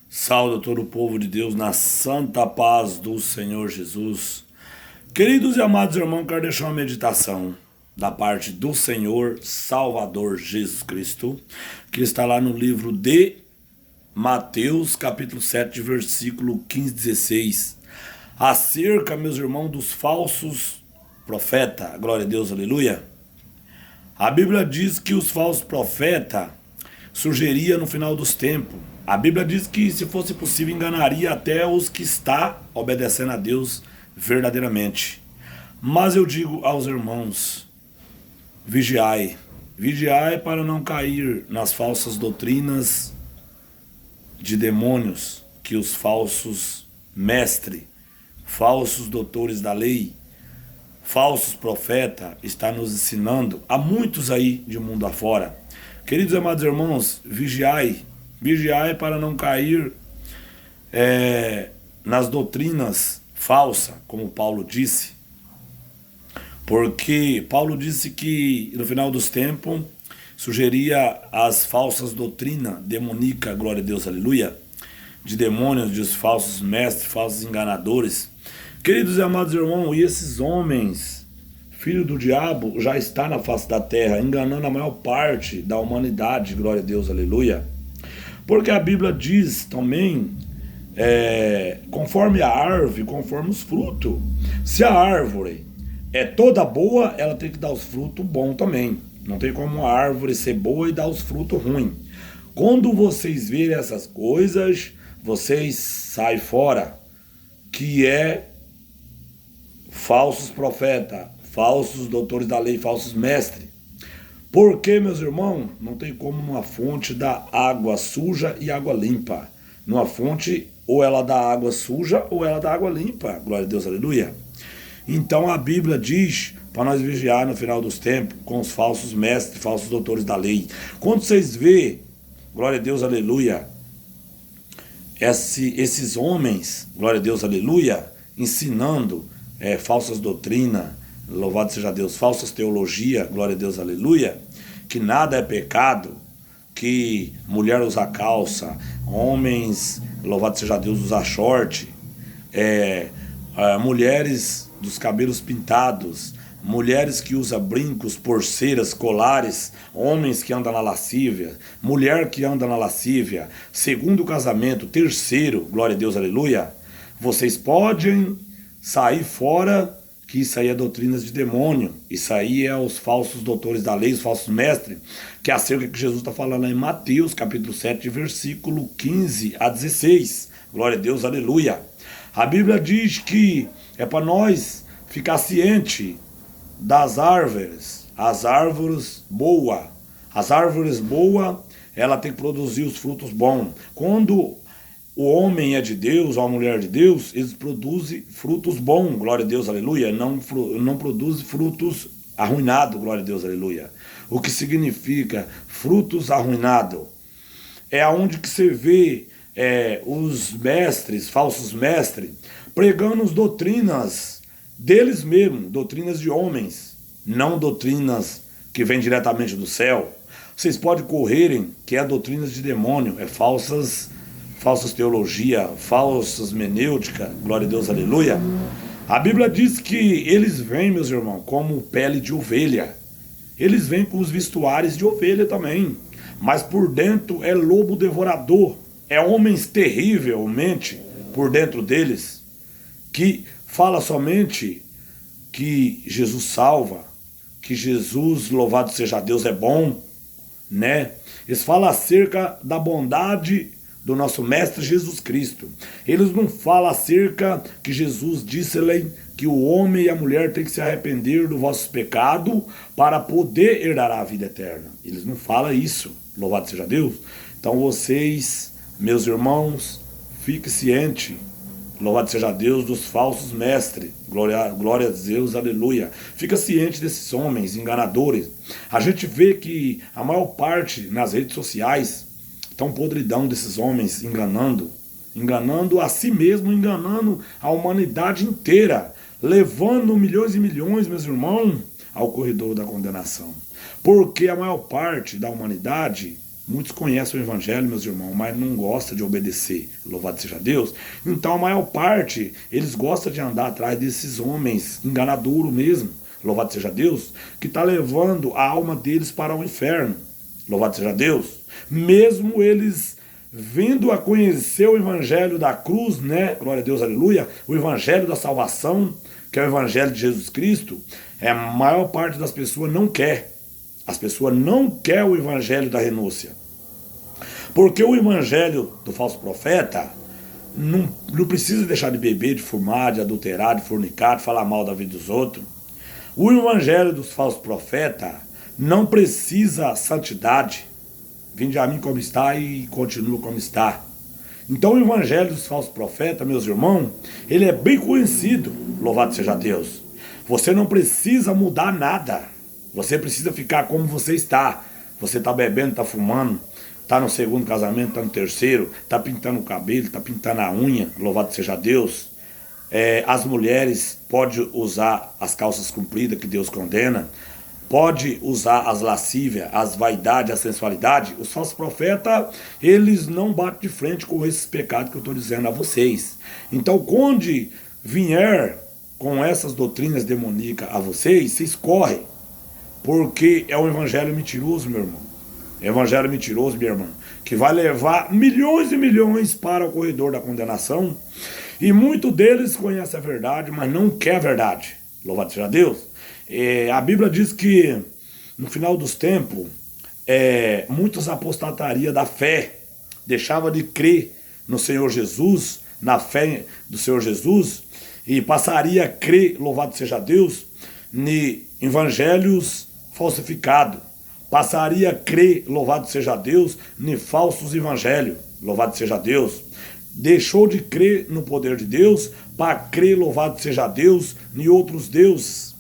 Saúde a todo o povo de Deus na santa paz do Senhor Jesus. Queridos e amados irmãos, quero deixar uma meditação da parte do Senhor Salvador Jesus Cristo, que está lá no livro de Mateus, capítulo 7, versículo 15 e 16. Acerca, meus irmãos, dos falsos profetas. Glória a Deus, aleluia. A Bíblia diz que os falsos profetas surgiria no final dos tempos. A Bíblia diz que, se fosse possível, enganaria até os que está obedecendo a Deus verdadeiramente. Mas eu digo aos irmãos, vigiai. Vigiai para não cair nas falsas doutrinas de demônios que os falsos mestres, falsos doutores da lei, falsos profetas estão nos ensinando a muitos aí de mundo afora. Queridos e amados irmãos, vigiai para não cair nas doutrinas falsas, como Paulo disse. Porque Paulo disse que no final dos tempos surgiria as falsas doutrinas demoníacas, glória a Deus, aleluia, de demônios, de falsos mestres, falsos enganadores. Queridos e amados irmãos, e esses homens, filho do diabo, já está na face da terra, enganando a maior parte da humanidade, glória a Deus, aleluia. Porque a Bíblia diz também, conforme a árvore, conforme os frutos. Se a árvore é toda boa, ela tem que dar os frutos bons também. Não tem como a árvore ser boa e dar os frutos ruins. Quando vocês verem essas coisas, vocês saem fora, que é falsos profetas, falsos doutores da lei, falsos mestres. Porque, meus irmãos, não tem como numa fonte dar água suja e água limpa. Numa fonte, ou ela dá água suja, ou ela dá água limpa. Glória a Deus, aleluia. Então a Bíblia diz para nós vigiar no final dos tempos com os falsos mestres, falsos doutores da lei. Quando vocês vê, glória a Deus, aleluia, esses homens, glória a Deus, aleluia, ensinando falsas doutrinas, louvado seja Deus, falsas teologia, glória a Deus, aleluia, que nada é pecado, que mulher usa calça, homens, louvado seja Deus, usa short, mulheres dos cabelos pintados, mulheres que usam brincos, pulseiras, colares, homens que andam na lascívia, mulher que anda na lascívia, segundo casamento, terceiro, glória a Deus, aleluia, vocês podem sair fora, que isso aí é doutrinas de demônio, isso aí é os falsos doutores da lei, os falsos mestres, que é acerca que Jesus está falando em Mateus, capítulo 7, versículo 15 a 16, glória a Deus, aleluia. A Bíblia diz que é para nós ficar ciente das árvores, as árvores boas. As árvores boas, ela tem que produzir os frutos bons. Quando o homem é de Deus, ou a mulher de Deus, eles produzem frutos bons, glória a Deus, aleluia. Não produzem frutos arruinados, glória a Deus, aleluia. O que significa frutos arruinados? É aonde que você vê os mestres, falsos mestres, pregando as doutrinas deles mesmos, doutrinas de homens, não doutrinas que vêm diretamente do céu. Vocês podem correrem, que é doutrinas de demônio, falsas teologia, falsas menêutica, glória a Deus, aleluia. A Bíblia diz que eles vêm, meus irmãos, como pele de ovelha. Eles vêm com os vestuários de ovelha também, mas por dentro é lobo devorador, é homens terrivelmente por dentro deles, que fala somente que Jesus salva, que Jesus, louvado seja Deus, é bom, né? Eles falam acerca da bondade do nosso Mestre Jesus Cristo. Eles não falam acerca que Jesus disse-lhe que o homem e a mulher têm que se arrepender do vosso pecado para poder herdar a vida eterna. Eles não falam isso, louvado seja Deus. Então vocês, meus irmãos, fiquem cientes, louvado seja Deus, dos falsos mestres, glória a Deus, aleluia. Fica ciente desses homens enganadores. A gente vê que a maior parte nas redes sociais estão podridão desses homens enganando a si mesmo, enganando a humanidade inteira, levando milhões e milhões, meus irmãos, ao corredor da condenação. Porque a maior parte da humanidade Muitos conhecem o evangelho, meus irmãos, mas não gostam de obedecer. Louvado seja Deus. Então a maior parte, eles gostam de andar atrás desses homens enganadouros mesmo. Louvado seja Deus, que está levando a alma deles para o inferno. Louvado seja Deus. Mesmo eles vindo a conhecer o evangelho da cruz, né? Glória a Deus, aleluia. O evangelho da salvação, que é o evangelho de Jesus Cristo, a maior parte das pessoas não quer. As pessoas não querem o evangelho da renúncia. Porque o evangelho do falso profeta não precisa deixar de beber, de fumar, de adulterar, de fornicar, de falar mal da vida dos outros. O evangelho dos falsos profetas não precisa santidade. Vinde a mim como está e continua como está. Então o evangelho dos falsos profetas, meus irmãos, ele é bem conhecido. Louvado seja Deus. Você não precisa mudar nada. Você precisa ficar como você está. Você está bebendo, está fumando, está no segundo casamento, está no terceiro, está pintando o cabelo, está pintando a unha. Louvado seja Deus. As mulheres podem usar as calças compridas que Deus condena. Pode usar as lascívias, as vaidades, a sensualidade. Os falsos profetas, eles não batem de frente com esses pecados que eu estou dizendo a vocês. Então, quando vier com essas doutrinas demoníacas a vocês correm. Porque é um evangelho mentiroso, meu irmão. É um evangelho mentiroso, minha irmã, que vai levar milhões e milhões para o corredor da condenação. E muitos deles conhecem a verdade, mas não quer a verdade. Louvado seja Deus. A Bíblia diz que no final dos tempos, muitos apostatariam da fé, deixava de crer no Senhor Jesus, na fé do Senhor Jesus, e passaria a crer, louvado seja Deus, em evangelhos falsificados. Passaria a crer, louvado seja Deus, em falsos evangelhos, louvado seja Deus. Deixou de crer no poder de Deus para crer, louvado seja Deus, em outros deuses.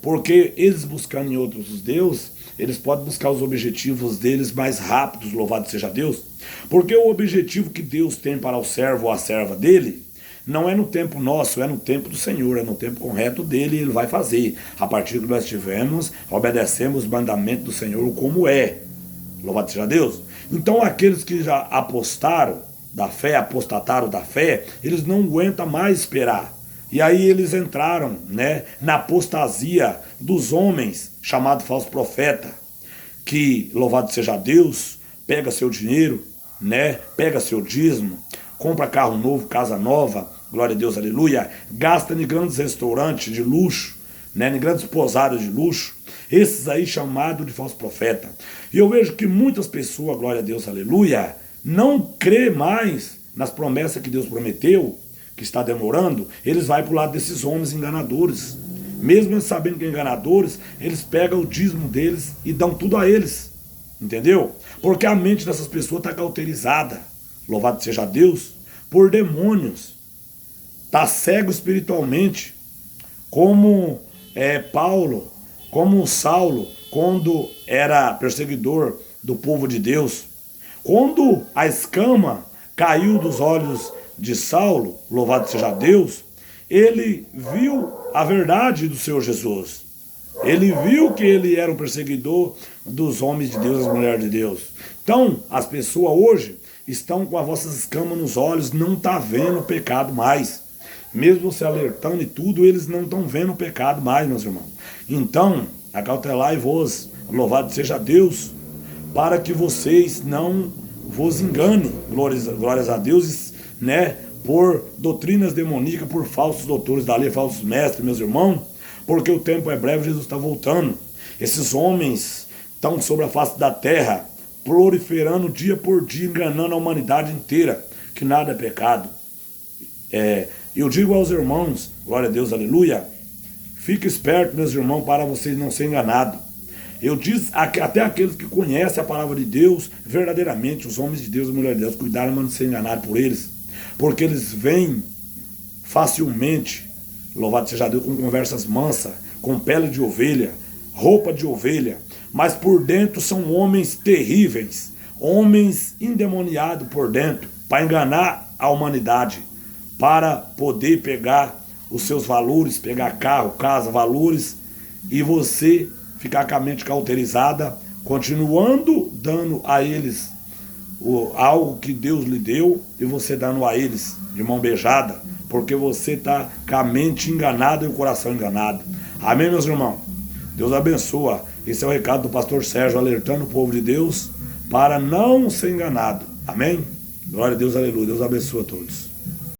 Porque eles buscando em outros deuses, eles podem buscar os objetivos deles mais rápidos, louvado seja Deus. Porque o objetivo que Deus tem para o servo ou a serva dele, não é no tempo nosso, é no tempo do Senhor, é no tempo correto dele, ele vai fazer. A partir que nós estivermos, obedecemos os mandamentos do Senhor como é. Louvado seja Deus. Então aqueles que já apostataram da fé, eles não aguentam mais esperar. E aí eles entraram, né, na apostasia dos homens, chamado falso profeta, que, louvado seja Deus, pega seu dinheiro, né, pega seu dízimo, compra carro novo, casa nova, glória a Deus, aleluia, gasta em grandes restaurantes de luxo, né, em grandes pousadas de luxo, esses aí chamados de falso profeta. E eu vejo que muitas pessoas, glória a Deus, aleluia, não crê mais nas promessas que Deus prometeu, que está demorando, eles vão para o lado desses homens enganadores. Mesmo eles sabendo que são enganadores, eles pegam o dízimo deles e dão tudo a eles. Entendeu? Porque a mente dessas pessoas está cauterizada, louvado seja Deus, por demônios. Está cego espiritualmente, como Paulo, como Saulo, quando era perseguidor do povo de Deus. Quando a escama caiu dos olhos de Saulo, louvado seja Deus, ele viu a verdade do Senhor Jesus. Ele viu que ele era um perseguidor dos homens de Deus, das mulheres de Deus. Então, as pessoas hoje estão com as vossas escamas nos olhos, não estão vendo o pecado mais. Mesmo se alertando e tudo, eles não estão vendo o pecado mais, meus irmãos. Então, acautelai-vos, louvado seja Deus, para que vocês não vos enganem, glórias a Deus, né, por doutrinas demoníacas, por falsos doutores da lei, falsos mestres, meus irmãos, porque o tempo é breve, Jesus está voltando. Esses homens estão sobre a face da terra, proliferando dia por dia, enganando a humanidade inteira, que nada é pecado. Eu digo aos irmãos, glória a Deus, aleluia, fique esperto, meus irmãos, para vocês não serem enganados. Eu disse até aqueles que conhecem a palavra de Deus, verdadeiramente, os homens de Deus e mulheres de Deus, cuidaram para não ser enganados por eles. Porque eles vêm facilmente, louvado seja Deus, com conversas mansas, com pele de ovelha, roupa de ovelha, mas por dentro são homens terríveis, homens endemoniados por dentro, para enganar a humanidade, para poder pegar os seus valores, pegar carro, casa, valores, e você ficar com a mente cauterizada continuando dando a eles algo que Deus lhe deu e você dando a eles de mão beijada, porque você está com a mente enganada e o coração enganado. Amém, meus irmãos? Deus abençoa. Esse é o recado do pastor Sérgio, alertando o povo de Deus para não ser enganado. Amém? Glória a Deus, aleluia. Deus abençoa a todos.